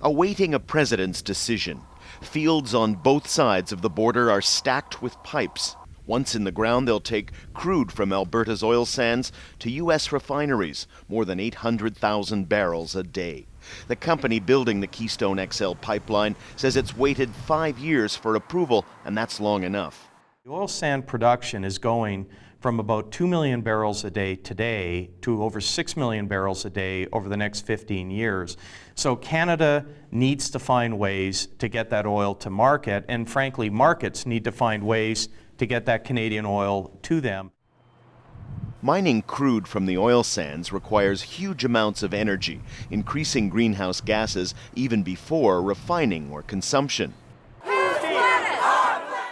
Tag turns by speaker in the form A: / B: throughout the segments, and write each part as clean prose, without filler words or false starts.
A: Awaiting a president's decision, fields on both sides of the border are stacked with pipes. Once in the ground, they'll take crude from Alberta's oil sands to U.S. refineries, more than 800,000 barrels a day. The company building the Keystone XL pipeline says it's waited 5 years for approval, and that's long enough.
B: The oil sand production is going from about 2 million barrels a day today to over 6 million barrels a day over the next 15 years. So Canada needs to find ways to get that oil to market, and frankly, markets need to find ways to get that Canadian oil to them.
A: Mining crude from the oil sands requires huge amounts of energy, increasing greenhouse gases even before refining or consumption.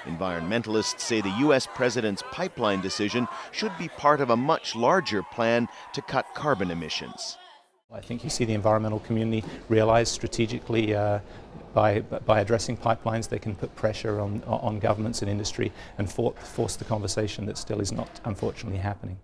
A: Environmentalists say the U.S. president's pipeline decision should be part of a much larger plan to cut carbon emissions.
C: I think you see the environmental community realize strategically by addressing pipelines they can put pressure on governments and industry and force the conversation that still is not, unfortunately, happening.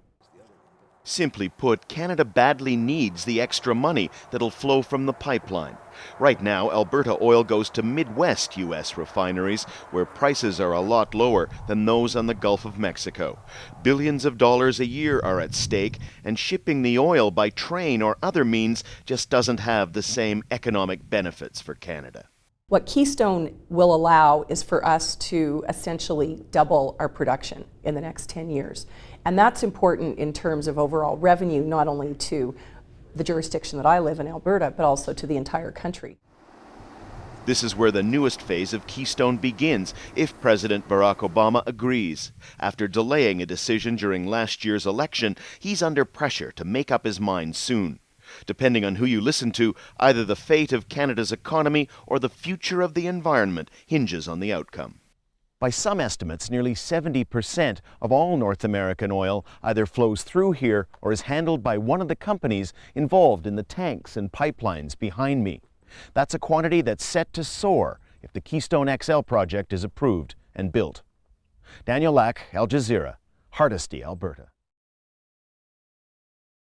A: Simply put, Canada badly needs the extra money that'll flow from the pipeline. Right now, Alberta oil goes to Midwest U.S. refineries, where prices are a lot lower than those on the Gulf of Mexico. Billions of dollars a year are at stake, and shipping the oil by train or other means just doesn't have the same economic benefits for Canada.
D: What Keystone will allow is for us to essentially double our production in the next 10 years. And that's important in terms of overall revenue, not only to the jurisdiction that I live in, Alberta, but also to the entire country.
A: This is where the newest phase of Keystone begins, if President Barack Obama agrees. After delaying a decision during last year's election, he's under pressure to make up his mind soon. Depending on who you listen to, either the fate of Canada's economy or the future of the environment hinges on the outcome. By some estimates, nearly 70% of all North American oil either flows through here or is handled by one of the companies involved in the tanks and pipelines behind me. That's a quantity that's set to soar if the Keystone XL project is approved and built. Daniel Lack, Al Jazeera, Hardisty, Alberta.